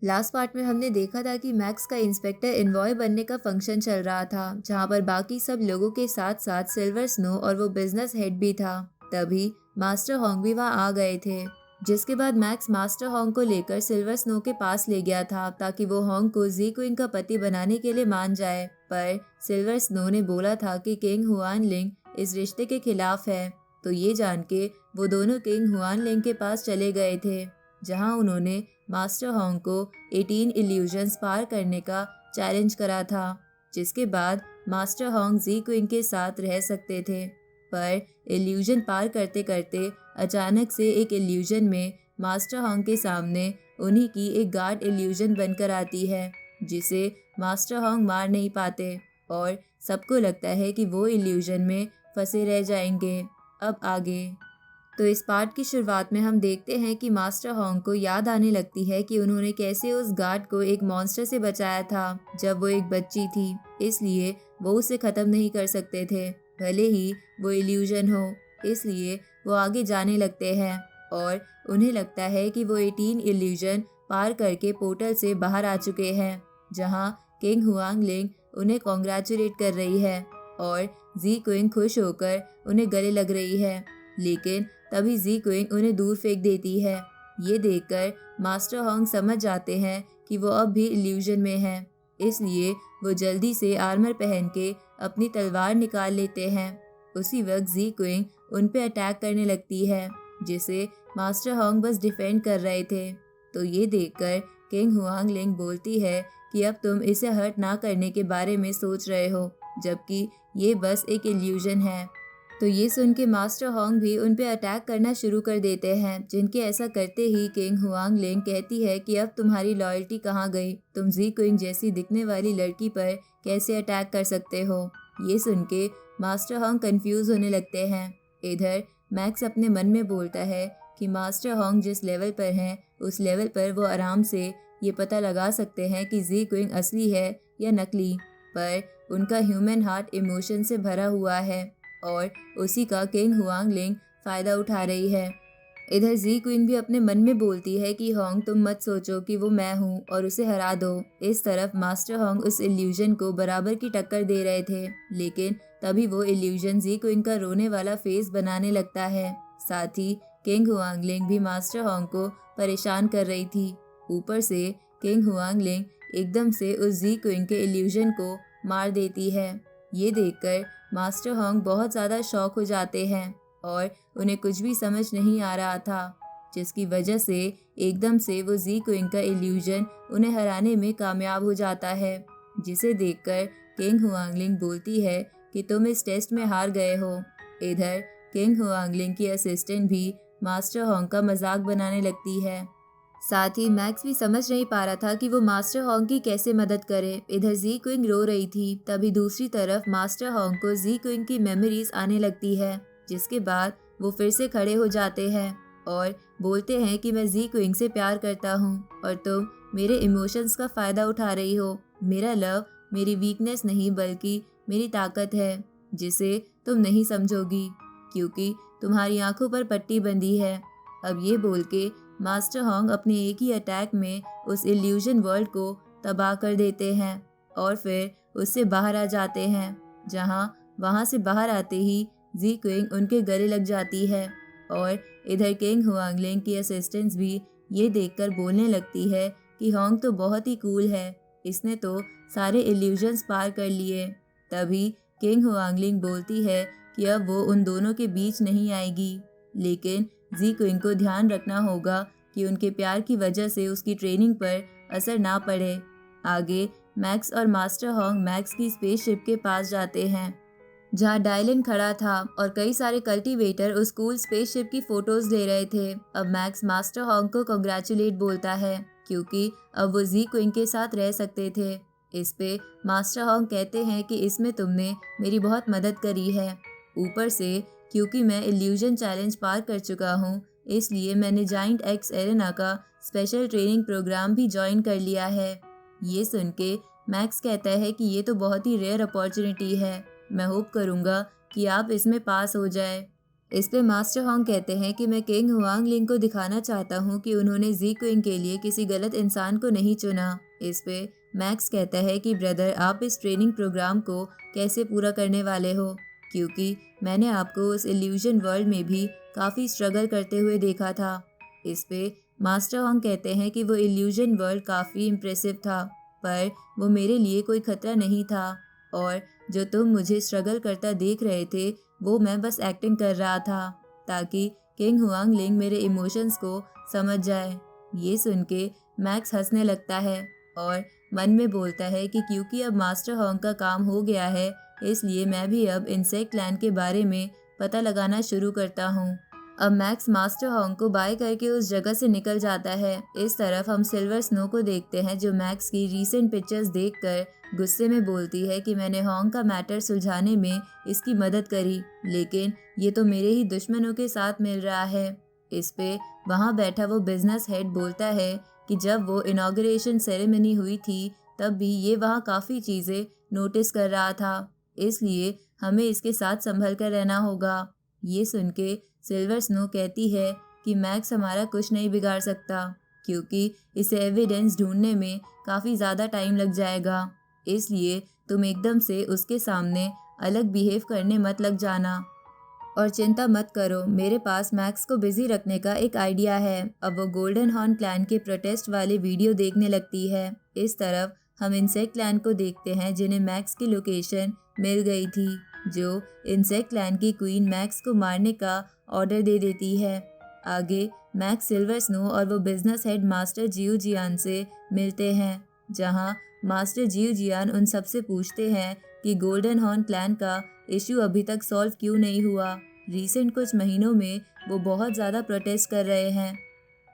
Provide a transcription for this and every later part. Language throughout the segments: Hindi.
लास्ट पार्ट में हमने देखा था कि मैक्स का इंस्पेक्टर इन्वॉय बनने का फंक्शन चल रहा था, जहां पर बाकी सब लोगों के साथ साथ सिल्वर स्नो और वो बिजनेस हेड भी था। तभी मास्टर होंग भी वहां आ गए थे, जिसके बाद मैक्स मास्टर होंग को लेकर सिल्वर स्नो के पास ले गया था ताकि वो होंग को जी क्विन का पति बनाने के लिए मान जाए। पर सिल्वर स्नो ने बोला था कि किंग हुआन लिंग इस रिश्ते के खिलाफ है। तो ये जान के वो दोनों किंग हुआन लिंग के पास चले गए थे, जहां उन्होंने मास्टर होंग को 18 इल्यूजन्स पार करने का चैलेंज करा था, जिसके बाद मास्टर होंग जी क्विन के साथ रह सकते थे। पर इल्यूजन पार करते करते अचानक से एक इल्यूजन में मास्टर होंग के सामने उन्हीं की एक गार्ड इल्यूजन बनकर आती है, जिसे मास्टर होंग मार नहीं पाते और सबको लगता है कि वो इल्यूजन में फंसे रह जाएंगे। अब आगे तो इस पार्ट की शुरुआत में हम देखते हैं कि मास्टर होंग को याद आने लगती है कि उन्होंने कैसे उस गार्ड को एक मॉन्स्टर से बचाया था जब वो एक बच्ची थी, इसलिए वो उसे ख़त्म नहीं कर सकते थे, भले ही वो इल्यूजन हो। इसलिए वो आगे जाने लगते हैं और उन्हें लगता है कि वो 18 इल्यूजन पार करके पोर्टल से बाहर आ चुके हैं, जहाँ किंग हुआंग लिंग उन्हें कॉन्ग्रेचुलेट कर रही है और जी क्विंग खुश होकर उन्हें गले लग रही है। लेकिन तभी जी क्विंग उन्हें दूर फेंक देती है। ये देखकर मास्टर होंग समझ जाते हैं कि वो अब भी इल्यूजन में हैं, इसलिए वो जल्दी से आर्मर पहन के अपनी तलवार निकाल लेते हैं। उसी वक्त जी क्विंग उन पे अटैक करने लगती है, जिसे मास्टर होंग बस डिफेंड कर रहे थे। तो ये देखकर किंग हुआंग लिंग बोलती है कि अब तुम इसे हर्ट ना करने के बारे में सोच रहे हो, जबकि ये बस एक इल्यूजन है। तो ये सुन के मास्टर होंग भी उन पे अटैक करना शुरू कर देते हैं, जिनके ऐसा करते ही किंग हुआंग लिंग कहती है कि अब तुम्हारी लॉयल्टी कहाँ गई, तुम जी क्विंग जैसी दिखने वाली लड़की पर कैसे अटैक कर सकते हो। ये सुन के मास्टर होंग कंफ्यूज होने लगते हैं। इधर मैक्स अपने मन में बोलता है कि मास्टर होंग जिस लेवल पर हैं उस लेवल पर वो आराम से ये पता लगा सकते हैं कि जी क्विंग असली है या नकली, पर उनका ह्यूमन हार्ट इमोशन से भरा हुआ है और उसी का किंग हुआंग लिंग फायदा उठा रही है। इधर जी क्वीन भी अपने मन में बोलती है कि होंग तुम मत सोचो कि वो मैं हूँ और उसे हरा दो। इस तरफ मास्टर होंग उस इल्यूजन को बराबर की टक्कर दे रहे थे, लेकिन तभी वो इल्यूजन जी क्वीन का रोने वाला फेस बनाने लगता है। साथ ही किंग हुआंग लिंग भी मास्टर होंग को परेशान कर रही थी। ऊपर से किंग हुआंग लिंग एकदम से उस जी क्वीन के इल्यूजन को मार देती है। ये देखकर मास्टर होंग बहुत ज़्यादा शॉक हो जाते हैं और उन्हें कुछ भी समझ नहीं आ रहा था, जिसकी वजह से एकदम से वो जी क्विंग का इल्यूजन उन्हें हराने में कामयाब हो जाता है, जिसे देखकर किंग हुआंगलिंग बोलती है कि तुम इस टेस्ट में हार गए हो। इधर किंग हुआंगलिंग की असिस्टेंट भी मास्टर होंग का मजाक बनाने लगती है। साथ ही मैक्स भी समझ नहीं पा रहा था कि वो मास्टर होंग की कैसे मदद करे। इधर जी क्विंग रो रही थी, तभी दूसरी तरफ मास्टर होंग को जी क्विंग की मेमोरीज आने लगती है, जिसके बाद वो फिर से खड़े हो जाते हैं और बोलते हैं कि मैं जी क्विंग से प्यार करता हूँ और तुम मेरे इमोशंस का फ़ायदा उठा रही हो। मेरा लव मेरी वीकनेस नहीं बल्कि मेरी ताकत है, जिसे तुम नहीं समझोगी क्योंकि तुम्हारी आंखों पर पट्टी बंधी है। अब ये बोल के मास्टर होंग अपने एक ही अटैक में उस इल्यूजन वर्ल्ड को तबाह कर देते हैं और फिर उससे बाहर आ जाते हैं, जहां वहां से बाहर आते ही जी क्विंग उनके गले लग जाती है और इधर किंग हुआंगलिंग की असिस्टेंट्स भी ये देखकर बोलने लगती है कि होंग तो बहुत ही कूल है, इसने तो सारे इल्यूजन्स पार कर लिए। तभी किंग हुआंगलिंग बोलती है कि अब वो उन दोनों के बीच नहीं आएगी, लेकिन जी क्विंग को ध्यान रखना होगा कि उनके प्यार की वजह से उसकी ट्रेनिंग पर असर ना पड़े। आगे मैक्स और मास्टर होंग मैक्स की स्पेसशिप के पास जाते हैं, जहाँ डायलिन खड़ा था और कई सारे कल्टीवेटर उस कूल स्पेसशिप की फोटोज ले रहे थे। अब मैक्स मास्टर होंग को कंग्रेचुलेट बोलता है क्योंकि अब वो जी क्विंग के साथ रह सकते थे। इस पे मास्टर होंग कहते हैं कि इसमें तुमने मेरी बहुत मदद करी है। ऊपर से क्योंकि मैं इल्यूजन चैलेंज पार कर चुका हूँ, इसलिए मैंने जाइंट एक्स एरेना का स्पेशल ट्रेनिंग प्रोग्राम भी ज्वाइन कर लिया है। ये सुन के मैक्स कहता है कि ये तो बहुत ही रेयर अपॉर्चुनिटी है, मैं होप करूँगा कि आप इसमें पास हो जाए। इस पे मास्टर होंग कहते हैं कि मैं किंग हुआंग लिंग को दिखाना चाहता हूँ कि उन्होंने जी क्विंग के लिए किसी गलत इंसान को नहीं चुना। इस पे मैक्स कहता है कि ब्रदर, आप इस ट्रेनिंग प्रोग्राम को कैसे पूरा करने वाले हो, क्योंकि मैंने आपको उस इल्यूजन वर्ल्ड में भी काफ़ी स्ट्रगल करते हुए देखा था। इस पे मास्टर होंग कहते हैं कि वो इल्यूजन वर्ल्ड काफ़ी इम्प्रेसिव था, पर वो मेरे लिए कोई खतरा नहीं था, और जो तुम मुझे स्ट्रगल करता देख रहे थे वो मैं बस एक्टिंग कर रहा था ताकि किंग हुआंग लिंग मेरे इमोशंस को समझ जाए। ये सुन के मैक्स हंसने लगता है और मन में बोलता है कि क्योंकि अब मास्टर होंग का काम हो गया है, इसलिए मैं भी अब इंसेक्ट लैंड के बारे में पता लगाना शुरू करता हूँ। अब मैक्स मास्टर होंग को बाय करके उस जगह से निकल जाता है। इस तरफ हम सिल्वर स्नो को देखते हैं जो मैक्स की रीसेंट पिक्चर्स देखकर गुस्से में बोलती है कि मैंने होंग का मैटर सुलझाने में इसकी मदद करी, लेकिन ये तो मेरे ही दुश्मनों के साथ मिल रहा है। इस पे वहाँ बैठा वो बिजनेस हेड बोलता है कि जब वो इनॉग्रेशन सेरेमनी हुई थी तब भी ये वहाँ काफ़ी चीज़ें नोटिस कर रहा था, इसलिए हमें इसके साथ संभल कर रहना होगा। ये सुन के सिल्वर स्नो कहती है कि मैक्स हमारा कुछ नहीं बिगाड़ सकता, क्योंकि इसे एविडेंस ढूंढने में काफ़ी ज़्यादा टाइम लग जाएगा, इसलिए तुम एकदम से उसके सामने अलग बिहेव करने मत लग जाना। और चिंता मत करो, मेरे पास मैक्स को बिजी रखने का एक आइडिया है। अब वो गोल्डन हॉर्न क्लैन के प्रोटेस्ट वाले वीडियो देखने लगती है। इस तरफ हम इंसेक्ट क्लैन को देखते हैं जिन्हें मैक्स की लोकेशन मिल गई थी, जो इंसेक्ट क्लैन की क्वीन मैक्स को मारने का ऑर्डर दे देती है। आगे मैक्स सिल्वर स्नो और वो बिजनेस हेड मास्टर जियो जियान से मिलते हैं, जहां मास्टर जियो जियान उन सबसे पूछते हैं कि गोल्डन हॉर्न क्लैन का इश्यू अभी तक सॉल्व क्यों नहीं हुआ। रिसेंट कुछ महीनों में वो बहुत ज़्यादा प्रोटेस्ट कर रहे हैं,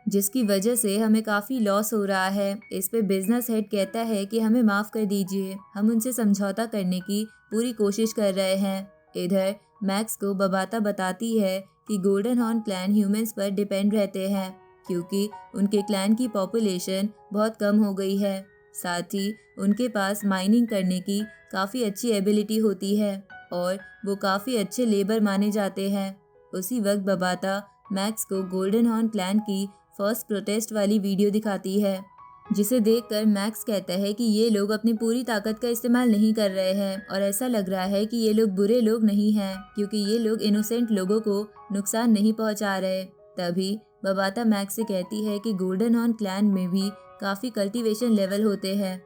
जिसकी वजह से हमें काफ़ी लॉस हो रहा है। इस पे बिजनेस हेड कहता है कि हमें माफ़ कर दीजिए, हम उनसे समझौता करने की पूरी कोशिश कर रहे हैं। इधर मैक्स को बबाता बताती है कि गोल्डन हॉर्न क्लैन ह्यूमंस पर डिपेंड रहते हैं, क्योंकि उनके क्लैन की पॉपुलेशन बहुत कम हो गई है। साथ ही उनके पास माइनिंग करने की काफ़ी अच्छी एबिलिटी होती है और वो काफ़ी अच्छे लेबर माने जाते हैं। उसी वक्त बबाता मैक्स को गोल्डन हॉर्न क्लैन की फर्स्ट प्रोटेस्ट वाली वीडियो दिखाती है, जिसे देखकर मैक्स कहता है कि ये लोग अपनी पूरी ताकत का इस्तेमाल नहीं कर रहे हैं और ऐसा लग रहा है कि ये लोग बुरे लोग नहीं हैं, क्योंकि ये लोग इनोसेंट लोगों को नुकसान नहीं पहुंचा रहे। तभी बबाता मैक्स से कहती है कि गोल्डन हॉर्न क्लैन में भी काफ़ी कल्टीवेशन लेवल होते हैं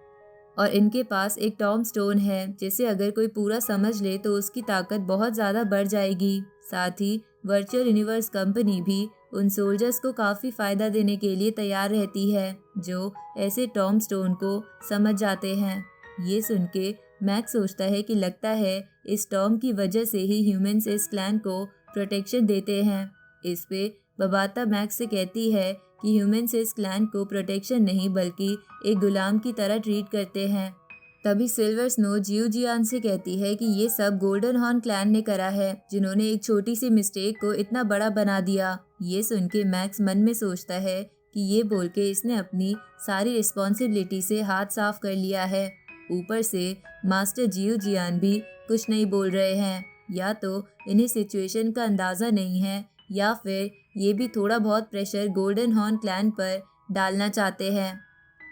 और इनके पास एक टॉम स्टोन है, जिसे अगर कोई पूरा समझ ले तो उसकी ताकत बहुत ज़्यादा बढ़ जाएगी। साथ ही वर्चुअल यूनिवर्स कंपनी भी उन सोल्जर्स को काफ़ी फ़ायदा देने के लिए तैयार रहती है, जो ऐसे टॉम स्टोन को समझ जाते हैं। ये सुन के मैक्स सोचता है कि लगता है इस टॉम की वजह से ही ह्यूमंस इस क्लैन को प्रोटेक्शन देते हैं। इस पे बबाता मैक्स से कहती है कि ह्यूमंस इस क्लैन को प्रोटेक्शन नहीं बल्कि एक गुलाम की तरह ट्रीट करते हैं। तभी सिल्वर स्नो जियो जियान से कहती है कि ये सब गोल्डन हॉर्न क्लैन ने करा है, जिन्होंने एक छोटी सी मिस्टेक को इतना बड़ा बना दिया। ये सुन के मैक्स मन में सोचता है कि ये बोल के इसने अपनी सारी रिस्पॉन्सिबिलिटी से हाथ साफ कर लिया है। ऊपर से मास्टर जियो जियान भी कुछ नहीं बोल रहे हैं, या तो इन्हें सिचुएशन का अंदाज़ा नहीं है या फिर ये भी थोड़ा बहुत प्रेशर गोल्डन हॉर्न क्लैन पर डालना चाहते हैं।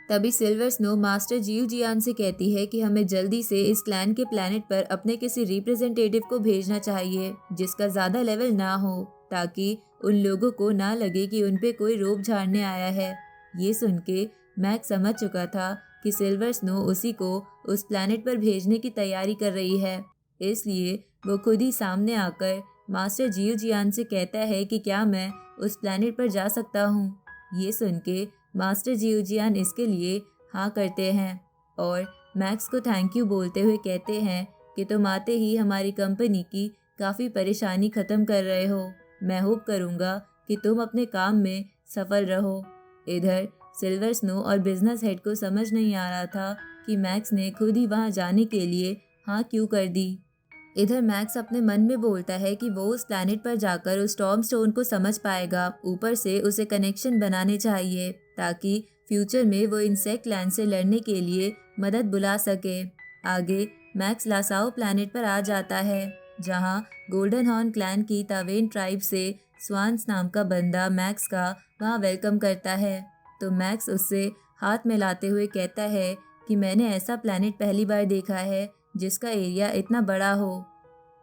तभी सिल्वर स्नो मास्टर जियो जियान से कहती है कि हमें जल्दी से इस क्लैन के प्लैनेट पर अपने किसी रिप्रेजेंटेटिव को भेजना चाहिए जिसका ज़्यादा लेवल ना हो, ताकि उन लोगों को ना लगे कि उन पे कोई रोब झाड़ने आया है। ये सुन के मैक्स समझ चुका था कि सिल्वर स्नो उसी को उस प्लैनेट पर भेजने की तैयारी कर रही है, इसलिए वो खुद ही सामने आकर मास्टर जियो जियान से कहता है कि क्या मैं उस प्लैनेट पर जा सकता हूँ। ये सुन के मास्टर जियो जियान इसके लिए हाँ करते हैं और मैक्स को थैंक यू बोलते हुए कहते हैं कि तुम आते ही हमारी कंपनी की काफ़ी परेशानी ख़त्म कर रहे हो। मैं होप करूँगा कि तुम अपने काम में सफल रहो। इधर सिल्वर स्नो और बिजनेस हेड को समझ नहीं आ रहा था कि मैक्स ने खुद ही वहाँ जाने के लिए हाँ क्यों कर दी। इधर मैक्स अपने मन में बोलता है कि वो उस प्लैनेट पर जाकर उस टॉम स्टोन को समझ पाएगा। ऊपर से उसे कनेक्शन बनाने चाहिए ताकि फ्यूचर में वो इंसेक्ट लैंड से लड़ने के लिए मदद बुला सके। आगे मैक्स लासाओ प्लैनेट पर आ जाता है, जहां गोल्डन हॉर्न क्लैन की तावेन ट्राइब से स्वान्स नाम का बंदा मैक्स का वहां वेलकम करता है। तो मैक्स उससे हाथ मिलाते हुए कहता है कि मैंने ऐसा प्लैनेट पहली बार देखा है जिसका एरिया इतना बड़ा हो।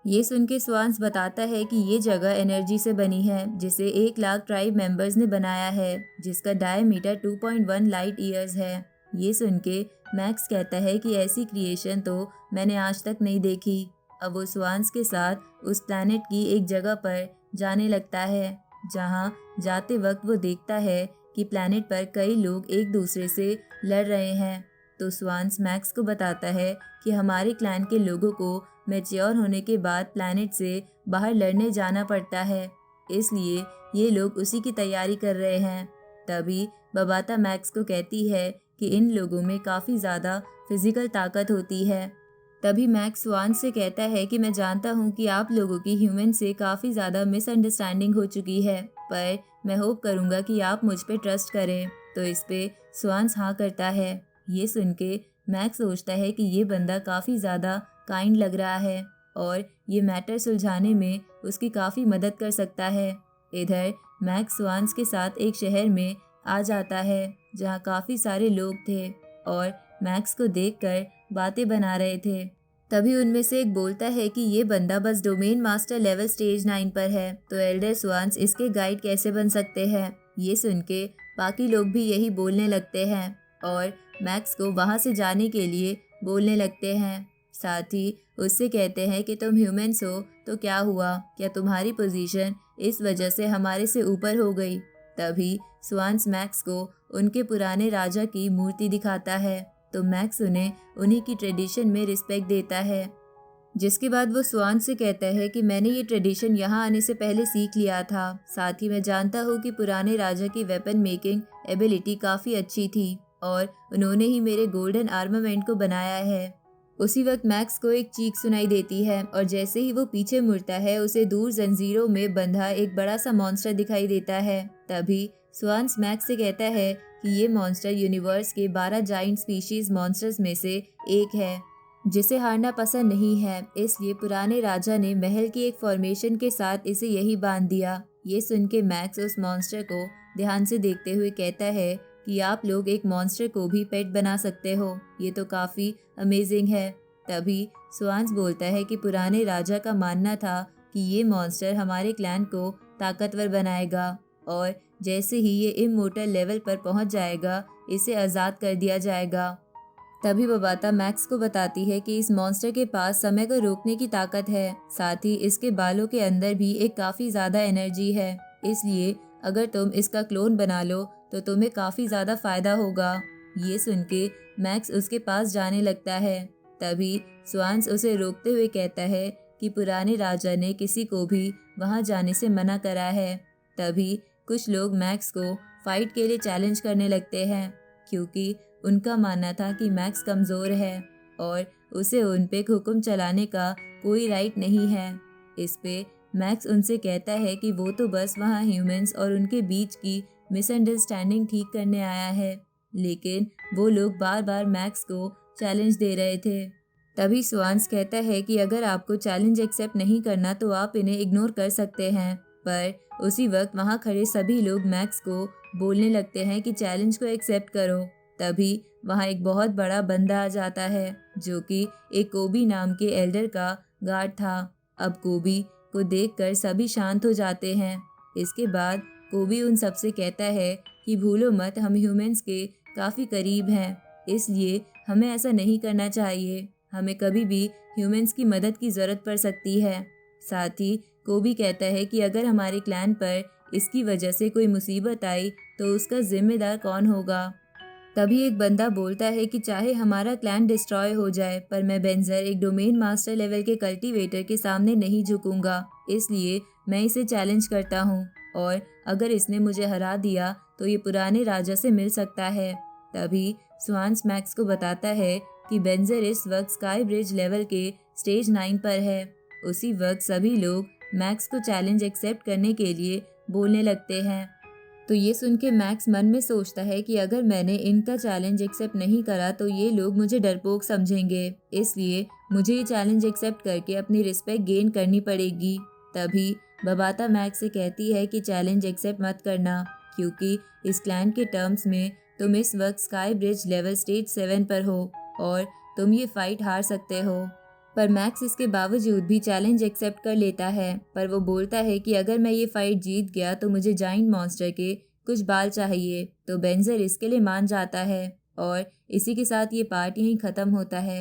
ये सुन के स्वान्स बताता है कि ये जगह एनर्जी से बनी है जिसे 1 लाख ट्राइब मेंबर्स ने बनाया है, जिसका डायमीटर 2.1 लाइट ईयर्स है। ये सुन के मैक्स कहता है कि ऐसी क्रिएशन तो मैंने आज तक नहीं देखी। अब वो स्वान्स के साथ उस प्लैनेट की एक जगह पर जाने लगता है, जहाँ जाते वक्त वो देखता है कि प्लैनेट पर कई लोग एक दूसरे से लड़ रहे हैं। तो स्वान्स मैक्स को बताता है कि हमारे क्लैन के लोगों को मैच्योर होने के बाद प्लैनेट से बाहर लड़ने जाना पड़ता है, इसलिए ये लोग उसी की तैयारी कर रहे हैं। तभी बबाता मैक्स को कहती है कि इन लोगों में काफ़ी ज़्यादा फिजिकल ताकत होती है। तभी मैक्स स्वान्स से कहता है कि मैं जानता हूँ कि आप लोगों की ह्यूमन से काफ़ी ज़्यादा मिसअंडरस्टैंडिंग हो चुकी है, पर मैं होप करूँगा कि आप मुझ पे ट्रस्ट करें। तो इस पे स्वान्स हाँ करता है। ये सुन के मैक्स सोचता है कि ये बंदा काफ़ी ज़्यादा काइंड लग रहा है और ये मैटर सुलझाने में उसकी काफ़ी मदद कर सकता है। इधर मैक्स स्वान्स के साथ एक शहर में आ जाता है जहाँ काफ़ी सारे लोग थे और मैक्स को देखकर बातें बना रहे थे। तभी उनमें से एक बोलता है कि ये बंदा बस डोमेन मास्टर लेवल स्टेज 9 पर है, तो एल्डर स्वान्स इसके गाइड कैसे बन सकते हैं। ये सुन के बाकी लोग भी यही बोलने लगते हैं और मैक्स को वहाँ से जाने के लिए बोलने लगते हैं। साथ ही उससे कहते हैं कि तुम ह्यूमंस हो तो क्या हुआ, क्या तुम्हारी पोजीशन इस वजह से हमारे से ऊपर हो गई। तभी स्वान्स मैक्स को उनके पुराने राजा की मूर्ति दिखाता है, तो मैक्स उन्हें उन्हीं की ट्रेडिशन में रिस्पेक्ट देता है। जिसके बाद वो स्वान्स से कहता है कि मैंने ये ट्रेडिशन यहाँ आने से पहले सीख लिया था, साथ ही मैं जानता हूँ कि पुराने राजा की वेपन मेकिंग एबिलिटी काफ़ी अच्छी थी और उन्होंने ही मेरे गोल्डन आर्मामेंट को बनाया है। उसी वक्त मैक्स को एक चीख सुनाई देती है और जैसे ही वो पीछे मुड़ता है उसे दूर जंजीरों में बंधा एक बड़ा सा मॉन्स्टर दिखाई देता है। तभी स्वान्स मैक्स से कहता है कि ये मॉन्स्टर यूनिवर्स के 12 जाइंट स्पीशीज मॉन्स्टर्स में से एक है जिसे हारना पसंद नहीं है, इसलिए पुराने राजा ने महल की एक फॉर्मेशन के साथ इसे यही बांध दिया। ये सुन के मैक्स उस मॉन्स्टर को ध्यान से देखते हुए कहता है कि आप लोग एक मॉन्स्टर को भी पेट बना सकते हो, ये तो काफ़ी अमेजिंग है। तभी स्वान्स बोलता है कि पुराने राजा का मानना था कि ये मॉन्स्टर हमारे क्लैन को ताकतवर बनाएगा और जैसे ही ये इमोर्टल लेवल पर पहुंच जाएगा इसे आज़ाद कर दिया जाएगा। तभी बबाता मैक्स को बताती है कि इस मॉन्स्टर के पास समय को रोकने की ताकत है, साथ ही इसके बालों के अंदर भी एक काफ़ी ज़्यादा एनर्जी है, इसलिए अगर तुम इसका क्लोन बना लो तो तुम्हें काफ़ी ज़्यादा फ़ायदा होगा। ये सुन के मैक्स उसके पास जाने लगता है। तभी स्वान्स उसे रोकते हुए कहता है कि पुराने राजा ने किसी को भी वहाँ जाने से मना करा है। तभी कुछ लोग मैक्स को फाइट के लिए चैलेंज करने लगते हैं, क्योंकि उनका मानना था कि मैक्स कमज़ोर है और उसे उन पे हुक्म चलाने का कोई राइट नहीं है। इस पे मैक्स उनसे कहता है कि वो तो बस वहाँ ह्यूमंस और उनके बीच की मिसअंडरस्टैंडिंग ठीक करने आया है, लेकिन वो लोग बार बार मैक्स को चैलेंज दे रहे थे। तभी स्वान्स कहता है कि अगर आपको चैलेंज एक्सेप्ट नहीं करना तो आप इन्हें इग्नोर कर सकते हैं, पर उसी वक्त वहाँ खड़े सभी लोग मैक्स को बोलने लगते हैं कि चैलेंज को एक्सेप्ट करो। तभी वहाँ एक बहुत बड़ा बंदा आ जाता है जो कि एक कोबी नाम के एल्डर का गार्ड था। अब कोबी को देखकर सभी शांत हो जाते हैं। इसके बाद कोबी उन सबसे कहता है कि भूलो मत, हम ह्यूमंस के काफ़ी करीब हैं, इसलिए हमें ऐसा नहीं करना चाहिए। हमें कभी भी ह्यूमंस की मदद की ज़रूरत पड़ सकती है। साथ ही कोबी कहता है कि अगर हमारे क्लैन पर इसकी वजह से कोई मुसीबत आई तो उसका जिम्मेदार कौन होगा। तभी एक बंदा बोलता है कि चाहे हमारा क्लैन डिस्ट्रॉय हो जाए पर मैं बेंजर एक डोमेन मास्टर लेवल के कल्टीवेटर के सामने नहीं झुकूंगा, इसलिए मैं इसे चैलेंज करता हूँ और अगर इसने मुझे हरा दिया तो ये पुराने राजा से मिल सकता है। तभी स्वान्स मैक्स को बताता है कि बेंजर इस वक्त स्काई ब्रिज लेवल के स्टेज 9 पर है। उसी वक्त सभी लोग मैक्स को चैलेंज एक्सेप्ट करने के लिए बोलने लगते हैं। तो ये सुन के मैक्स मन में सोचता है कि अगर मैंने इनका चैलेंज एक्सेप्ट नहीं करा तो ये लोग मुझे डरपोक समझेंगे, इसलिए मुझे ये चैलेंज एक्सेप्ट करके अपनी रिस्पेक्ट गेन करनी पड़ेगी। तभी बबाता मैक्स से कहती है कि चैलेंज एक्सेप्ट मत करना, क्योंकि इस क्लैन के टर्म्स में तुम इस वक्त स्काई ब्रिज लेवल स्टेज 7 पर हो और तुम ये फाइट हार सकते हो। पर मैक्स इसके बावजूद भी चैलेंज एक्सेप्ट कर लेता है, पर वो बोलता है कि अगर मैं ये फाइट जीत गया तो मुझे जाइंट मॉन्स्टर के कुछ बाल चाहिए। तो बेंजर इसके लिए मान जाता है और इसी के साथ ये पार्ट यहीं ख़त्म होता है।